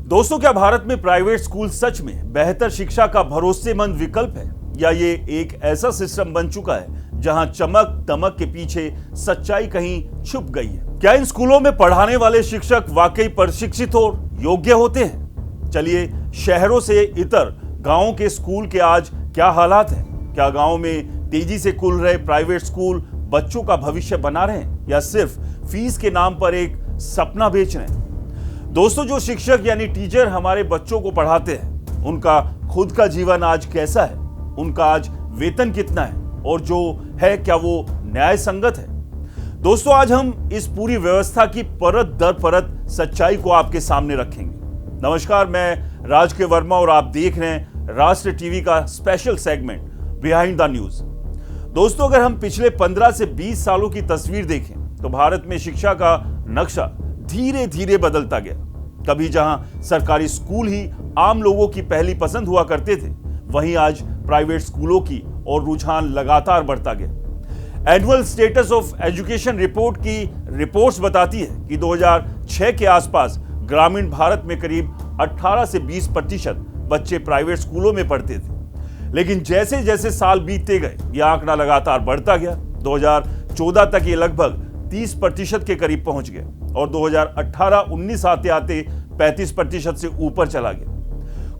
दोस्तों, क्या भारत में प्राइवेट स्कूल सच में बेहतर शिक्षा का भरोसेमंद विकल्प है, या ये एक ऐसा सिस्टम बन चुका है जहां चमक दमक के पीछे सच्चाई कहीं छुप गई है? क्या इन स्कूलों में पढ़ाने वाले शिक्षक वाकई प्रशिक्षित और योग्य होते हैं? चलिए, शहरों से इतर गांवों के स्कूल के आज क्या हालात हैं? क्या गांव में तेजी से खुल रहे प्राइवेट स्कूल बच्चों का भविष्य बना रहे हैं, या सिर्फ फीस के नाम पर एक सपना बेच रहे हैं? दोस्तों, जो शिक्षक यानी टीचर हमारे बच्चों को पढ़ाते हैं, उनका खुद का जीवन आज कैसा है? उनका आज वेतन कितना है? और जो है, क्या वो न्याय संगत है? दोस्तों, आज हम इस पूरी व्यवस्था की परत दर परत सच्चाई को आपके सामने रखेंगे। नमस्कार, मैं राज के वर्मा और आप देख रहे हैं राष्ट्र टीवी का special segment behind the news. दोस्तों, अगर हम पिछले 15 से 20 सालों की तस्वीर देखें तो भारत में शिक्षा का नक्शा धीरे धीरे बदलता गया। कभी जहां सरकारी स्कूल ही आम लोगों की पहली पसंद हुआ करते थे, वहीं आज प्राइवेट स्कूलों की और रुझान लगातार बढ़ता गया। Annual status of education report की रिपोर्ट्स बताती है कि 2006 के आसपास ग्रामीण भारत में करीब 18 से 20% बच्चे प्राइवेट स्कूलों में पढ़ते थे। लेकिन जैसे जैसे साल बीतते गए, यह आंकड़ा लगातार बढ़ता गया। 2014 तक ये लगभग 30% के करीब पहुंच गया और 2018-19 आते आते 35% से ऊपर चला गया।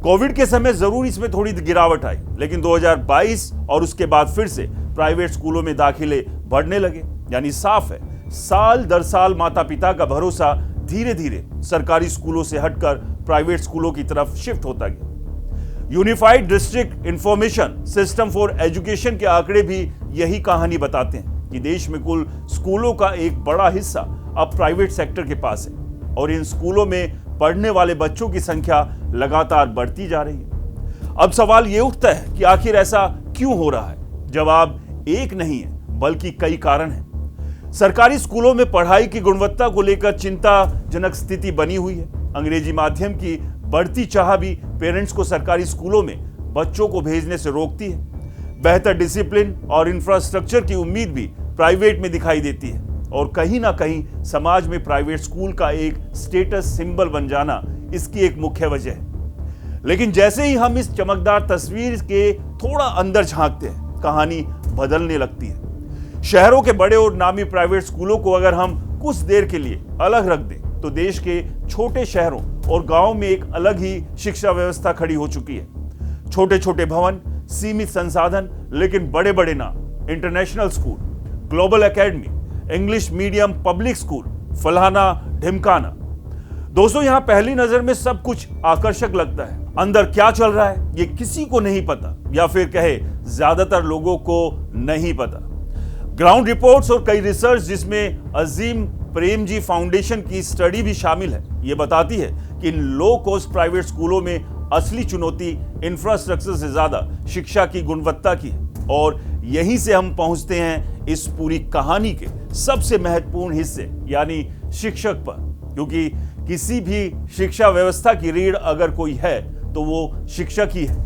कोविड के समय जरूर इसमें थोड़ी गिरावट आई, लेकिन 2022 और उसके बाद फिर से प्राइवेट स्कूलों में दाखिले बढ़ने लगे। यानी साफ है, साल दर साल माता पिता का भरोसा धीरे धीरे सरकारी स्कूलों से हटकर प्राइवेट स्कूलों की तरफ शिफ्ट होता गया। Unified district information system for education के आंकड़े भी यही कहानी बताते हैं कि देश में कुल स्कूलों का एक बड़ा हिस्सा अब प्राइवेट सेक्टर के पास है और इन स्कूलों में पढ़ने वाले बच्चों की संख्या लगातार बढ़ती जा रही है। अब सवाल यह उठता है कि आखिर ऐसा क्यों हो रहा है? जवाब एक नहीं है, बल्कि कई कारण हैं। सरकारी स्कूलों में पढ़ाई की गुणवत्ता को लेकर चिंताजनक स्थिति बनी हुई है। अंग्रेजी माध्यम की बढ़ती चाह भी पेरेंट्स को सरकारी स्कूलों में बच्चों को भेजने से रोकती है। बेहतर डिसिप्लिन और इंफ्रास्ट्रक्चर की उम्मीद भी प्राइवेट में दिखाई देती है और कहीं ना कहीं समाज में प्राइवेट स्कूल का एक स्टेटस सिंबल बन जाना इसकी एक मुख्य वजह है। लेकिन जैसे ही हम इस चमकदार तस्वीर के थोड़ा अंदर झांकते हैं, कहानी बदलने लगती है। शहरों के बड़े और नामी प्राइवेट स्कूलों को अगर हम कुछ देर के लिए अलग रख दें तो देश के छोटे शहरों और गांवों में एक अलग ही शिक्षा व्यवस्था खड़ी हो चुकी है। छोटे छोटे भवन, सीमित संसाधन, लेकिन बड़े बड़े नाम, international school, global academy, English medium public school, फलाना ढिमकाना। दोस्तों, यहां पहली नजर में सब कुछ आकर्षक लगता है। अंदर क्या चल रहा है ये किसी को नहीं पता, या फिर कहे ज्यादातर लोगों को नहीं पता। ग्राउंड रिपोर्ट्स और कई रिसर्च, जिसमें अजीम प्रेमजी फाउंडेशन की स्टडी भी शामिल है, ये बताती है कि इन लो कॉस्ट प्राइवेट स्कूलों में असली चुनौती इंफ्रास्ट्रक्चर से ज्यादा शिक्षा की गुणवत्ता की है। और यहीं से हम पहुंचते हैं इस पूरी कहानी के सबसे महत्वपूर्ण हिस्से, यानी शिक्षक पर। क्योंकि किसी भी शिक्षा व्यवस्था की रीढ़ अगर कोई है तो वो शिक्षक ही है।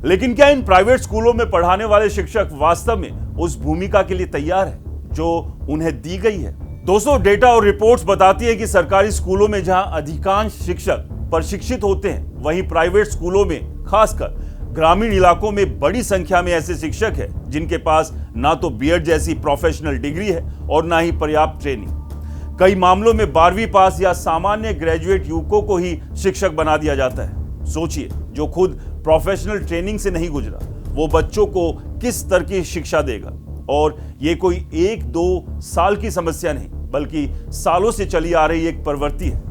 लेकिन क्या इन प्राइवेट स्कूलों में पढ़ाने वाले शिक्षक वास्तव में उस भूमिका के लिए तैयार है जो उन्हें दी गई है? दोस्तों, डेटा और रिपोर्ट्स बताती है कि सरकारी स्कूलों में जहां अधिकांश शिक्षक प्रशिक्षित होते हैं, वहीं प्राइवेट स्कूलों में, खासकर ग्रामीण इलाकों में, बड़ी संख्या में ऐसे शिक्षक हैं जिनके पास ना तो बीएड जैसी प्रोफेशनल डिग्री है और ना ही पर्याप्त ट्रेनिंग। कई मामलों में 12वीं पास या सामान्य ग्रेजुएट युवकों को ही शिक्षक बना दिया जाता है। सोचिए, जो खुद प्रोफेशनल ट्रेनिंग से नहीं गुजरा, वो बच्चों को किस तरह की शिक्षा देगा? और ये कोई 1-2 साल की समस्या नहीं, बल्कि सालों से चली आ रही एक प्रवृत्ति है।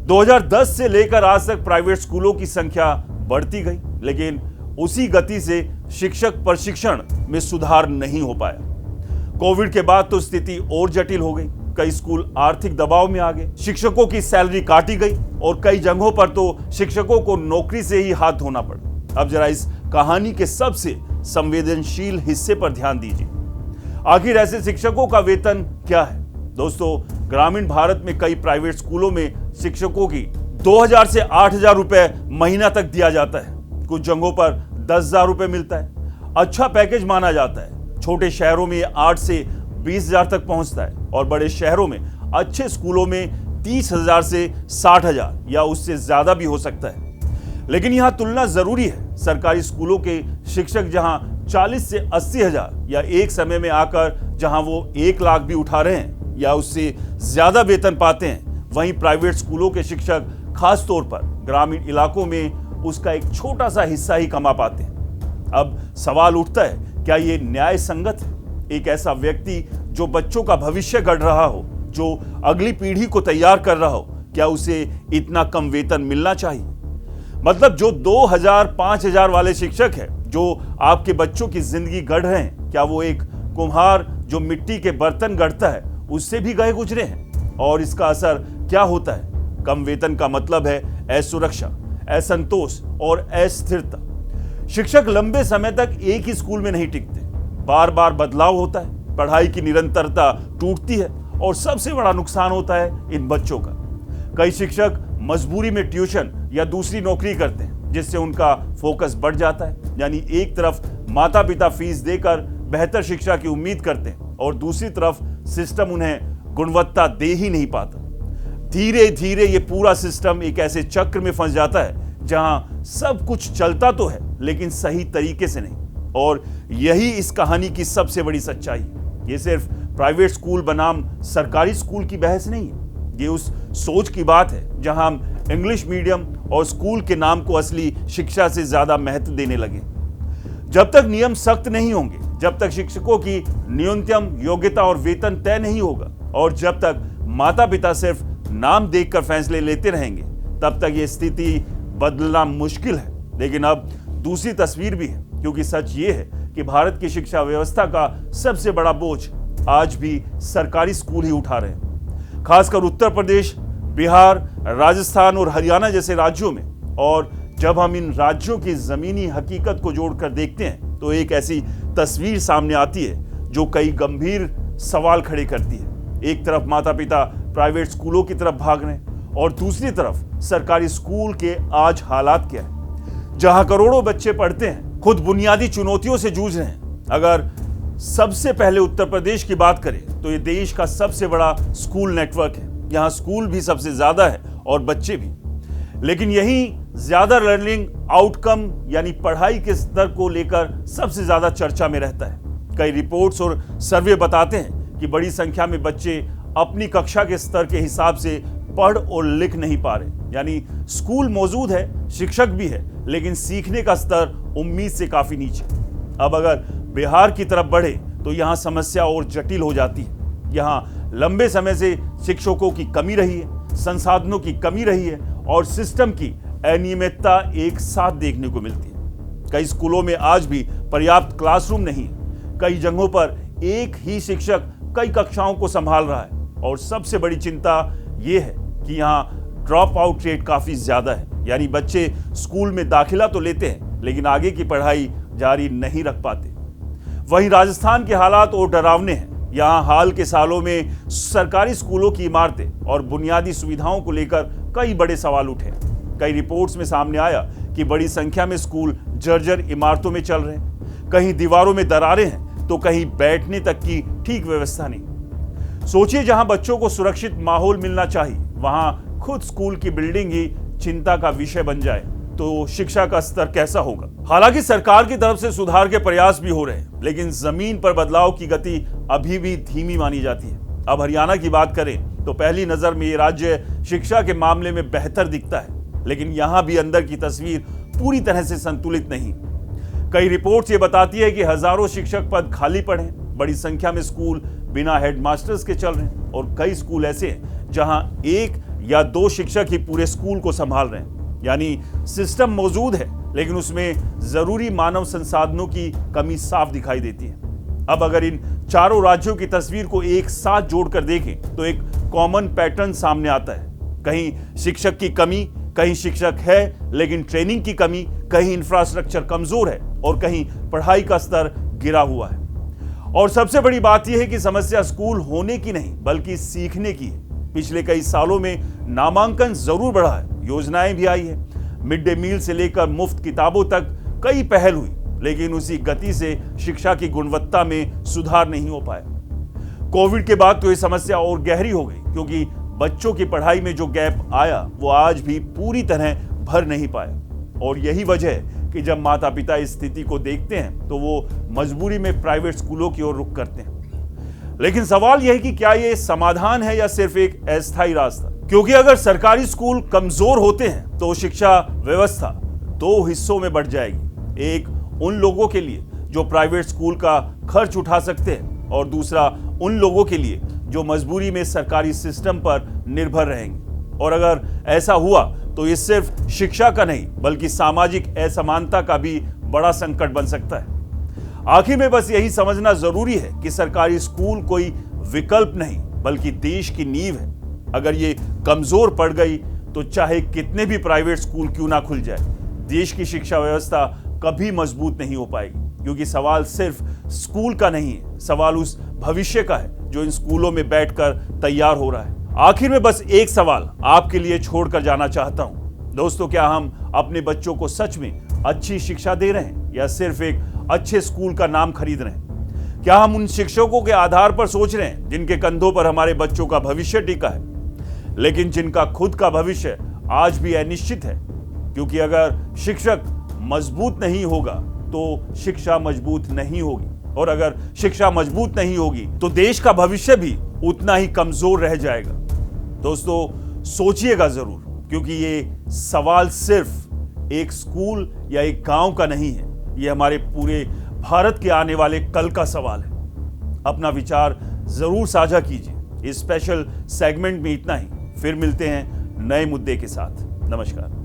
2010 से लेकर आज तक प्राइवेट स्कूलों की संख्या बढ़ती गई, लेकिन उसी गति से शिक्षक प्रशिक्षण में सुधार नहीं हो पाया। कोविड के बाद तो स्थिति और जटिल हो गई। कई स्कूल आर्थिक दबाव में आ गए, शिक्षकों की सैलरी काटी गई और कई जगहों पर तो शिक्षकों को नौकरी से ही हाथ धोना पड़ा। अब जरा इस कहानी के सबसे संवेदनशील हिस्से पर ध्यान दीजिए। आखिर ऐसे शिक्षकों का वेतन क्या है? दोस्तों, ग्रामीण भारत में कई प्राइवेट स्कूलों में शिक्षकों की 2000 से 8000 रुपए महीना तक दिया जाता है। कुछ जगहों पर 10,000 रुपए मिलता है। अच्छा पैकेज माना जाता है। छोटे शहरों में 8 से 20,000 तक पहुंचता है और बड़े शहरों में अच्छे स्कूलों में 30,000 से 60,000 या उससे ज्यादा भी हो सकता है। लेकिन यहां तुलना जरूरी है। सरकारी स्कूलों के शिक्षक जहां 40 से 80,000 या एक समय में आकर जहां वो 1 लाख भी उठा रहे हैं या उससे ज्यादा वेतन पाते हैं, वहीं प्राइवेट स्कूलों के शिक्षक खास तौर पर ग्रामीण इलाकों में उसका एक छोटा सा हिस्सा ही कमा पाते हैं। अब सवाल उठता है, क्या ये न्याय संगत है? एक ऐसा व्यक्ति जो बच्चों का भविष्य गढ़ रहा हो, जो अगली पीढ़ी को तैयार कर रहा हो, क्या उसे इतना कम वेतन मिलना चाहिए? मतलब जो 2,000 5,000 वाले शिक्षक हैं, जो आपके बच्चों की जिंदगी गढ़ रहे हैं, क्या वो एक कुम्हार जो मिट्टी के बर्तन गढ़ता है उससे भी गए गुजरे हैं? और इसका असर क्या होता है? कम वेतन का मतलब है असुरक्षा, असंतोष और अस्थिरता। शिक्षक लंबे समय तक एक ही स्कूल में नहीं टिकते, बार बार बदलाव होता है, पढ़ाई की निरंतरता टूटती है और सबसे बड़ा नुकसान होता है इन बच्चों का। कई शिक्षक मजबूरी में ट्यूशन या दूसरी नौकरी करते हैं, जिससे उनका फोकस बढ़ जाता है। यानी एक तरफ माता पिता फीस देकर बेहतर शिक्षा की उम्मीद करते हैं और दूसरी तरफ सिस्टम उन्हें गुणवत्ता दे ही नहीं पाता। धीरे धीरे ये पूरा सिस्टम एक ऐसे चक्र में फंस जाता है जहां सब कुछ चलता तो है लेकिन सही तरीके से नहीं। और यही इस कहानी की सबसे बड़ी सच्चाई है। ये सिर्फ प्राइवेट स्कूल बनाम सरकारी स्कूल की बहस नहीं है, ये उस सोच की बात है जहां हम इंग्लिश मीडियम और स्कूल के नाम को असली शिक्षा से ज्यादा महत्व देने लगे। जब तक नियम सख्त नहीं होंगे, जब तक शिक्षकों की न्यूनतम योग्यता और वेतन तय नहीं होगा और जब तक माता पिता सिर्फ नाम देखकर फैसले लेते रहेंगे, तब तक ये स्थिति बदलना मुश्किल है। लेकिन अब दूसरी तस्वीर भी है, क्योंकि सच ये है कि भारत की शिक्षा व्यवस्था का सबसे बड़ा बोझ आज भी सरकारी स्कूल ही उठा रहे हैं, खासकर उत्तर प्रदेश, बिहार, राजस्थान और हरियाणा जैसे राज्यों में। और जब हम इन राज्यों की जमीनी हकीकत को जोड़कर देखते हैं तो एक ऐसी तस्वीर सामने आती है जो कई गंभीर सवाल खड़े करती है। एक तरफ माता पिता प्राइवेट स्कूलों की तरफ भाग रहे हैं और दूसरी तरफ सरकारी स्कूल के आज हालात क्या है, जहां करोड़ों बच्चे पढ़ते हैं, खुद बुनियादी चुनौतियों से जूझ रहे हैं। अगर सबसे पहले उत्तर प्रदेश की बात करें तो ये देश का सबसे बड़ा स्कूल नेटवर्क है। यहाँ स्कूल भी सबसे ज्यादा है और बच्चे भी, लेकिन यही ज्यादा लर्निंग आउटकम यानी पढ़ाई के स्तर को लेकर सबसे ज्यादा चर्चा में रहता है। कई रिपोर्ट्स और सर्वे बताते हैं कि बड़ी संख्या में बच्चे अपनी कक्षा के स्तर के हिसाब से पढ़ और लिख नहीं पा रहे। यानी स्कूल मौजूद है, शिक्षक भी है, लेकिन सीखने का स्तर उम्मीद से काफी नीचे। अब अगर बिहार की तरफ बढ़े तो यहाँ समस्या और जटिल हो जाती है। यहाँ लंबे समय से शिक्षकों की कमी रही है, संसाधनों की कमी रही है और सिस्टम की अनियमितता एक साथ देखने को मिलती है। कई स्कूलों में आज भी पर्याप्त क्लासरूम नहीं है। कई जगहों पर एक ही शिक्षक कई कक्षाओं को संभाल रहा है और सबसे बड़ी चिंता यह है कि यहाँ ड्रॉप आउट रेट काफी ज्यादा है। यानी बच्चे स्कूल में दाखिला तो लेते हैं लेकिन आगे की पढ़ाई जारी नहीं रख पाते। वहीं राजस्थान के हालात और डरावने हैं। यहाँ हाल के सालों में सरकारी स्कूलों की इमारतें और बुनियादी सुविधाओं को लेकर कई बड़े सवाल उठे। कई रिपोर्ट्स में सामने आया कि बड़ी संख्या में स्कूल जर्जर इमारतों में चल रहे हैं, कहीं दीवारों में दरारें हैं तो कहीं बैठने तक की ठीक व्यवस्था नहीं। सोचिए, जहां बच्चों को सुरक्षित माहौल मिलना चाहिए, वहां खुद स्कूल की बिल्डिंग ही चिंता का विषय बन जाए तो शिक्षा का स्तर कैसा होगा? हालांकि सरकार की तरफ से सुधार के प्रयास भी हो रहे हैं, लेकिन जमीन पर बदलाव की गति अभी भी धीमी मानी जाती है। अब हरियाणा की बात करें तो पहली नजर में ये राज्य शिक्षा के मामले में बेहतर दिखता है, लेकिन यहां भी अंदर की तस्वीर पूरी तरह से संतुलित नहीं। कई रिपोर्ट्स ये बताती है कि हजारों शिक्षक पद खाली पड़े हैं, बड़ी संख्या में स्कूल बिना हेडमास्टर्स के चल रहे हैं और कई स्कूल ऐसे हैं जहां 1 या 2 शिक्षक ही पूरे स्कूल को संभाल रहे हैं। यानी सिस्टम मौजूद है लेकिन उसमें जरूरी मानव संसाधनों की कमी साफ दिखाई देती है। अब अगर इन चारों राज्यों की तस्वीर को एक साथ जोड़कर देखें तो एक कॉमन पैटर्न सामने आता है। कहीं शिक्षक की कमी, कहीं शिक्षक है लेकिन ट्रेनिंग की कमी, कहीं इंफ्रास्ट्रक्चर कमजोर है और कहीं पढ़ाई का स्तर गिरा हुआ है। और सबसे बड़ी बात यह है कि समस्या स्कूल होने की नहीं बल्कि सीखने की है। पिछले कई सालों में नामांकन जरूर बढ़ा है, योजनाएं भी आई है, मिड डे मील से लेकर मुफ्त किताबों तक कई पहल हुई, लेकिन उसी गति से शिक्षा की गुणवत्ता में सुधार नहीं हो पाया। कोविड के बाद तो ये समस्या और गहरी हो गई, क्योंकि बच्चों की पढ़ाई में जो गैप आया वो आज भी पूरी तरह भर नहीं पाया। और यही वजह है कि जब माता पिता इस स्थिति को देखते हैं तो वो मजबूरी में प्राइवेट स्कूलों की ओर रुख करते हैं। लेकिन सवाल यह है कि क्या ये समाधान है या सिर्फ एक अस्थायी रास्ता? क्योंकि अगर सरकारी स्कूल कमजोर होते हैं तो शिक्षा व्यवस्था दो हिस्सों में बढ़ जाएगी। एक उन लोगों के लिए जो प्राइवेट स्कूल का खर्च उठा सकते हैं और दूसरा उन लोगों के लिए जो मजबूरी में सरकारी सिस्टम पर निर्भर रहेंगे। और अगर ऐसा हुआ तो ये सिर्फ शिक्षा का नहीं बल्कि सामाजिक असमानता का भी बड़ा संकट बन सकता है। आखिर में बस यही समझना जरूरी है कि सरकारी स्कूल कोई विकल्प नहीं बल्कि देश की नींव है। अगर ये कमजोर पड़ गई तो चाहे कितने भी प्राइवेट स्कूल क्यों ना खुल जाए, देश की शिक्षा व्यवस्था कभी मजबूत नहीं हो पाएगी। क्योंकि सवाल सिर्फ स्कूल का नहीं है, सवाल उस भविष्य का है जो इन स्कूलों में बैठकर तैयार हो रहा है। आखिर में बस एक सवाल आपके लिए छोड़कर जाना चाहता हूं। दोस्तों, क्या हम अपने बच्चों को सच में अच्छी शिक्षा दे रहे हैं या सिर्फ एक अच्छे स्कूल का नाम खरीद रहे हैं? क्या हम उन शिक्षकों के आधार पर सोच रहे हैं जिनके कंधों पर हमारे बच्चों का भविष्य टिका है, लेकिन जिनका खुद का भविष्य आज भी अनिश्चित है? क्योंकि अगर शिक्षक मजबूत नहीं होगा तो शिक्षा मजबूत नहीं होगी, और अगर शिक्षा मजबूत नहीं होगी तो देश का भविष्य भी उतना ही कमजोर रह जाएगा। दोस्तों, सोचिएगा जरूर, क्योंकि ये सवाल सिर्फ एक स्कूल या एक गांव का नहीं है, ये हमारे पूरे भारत के आने वाले कल का सवाल है। अपना विचार जरूर साझा कीजिए। इस स्पेशल सेगमेंट में इतना ही, फिर मिलते हैं नए मुद्दे के साथ। नमस्कार।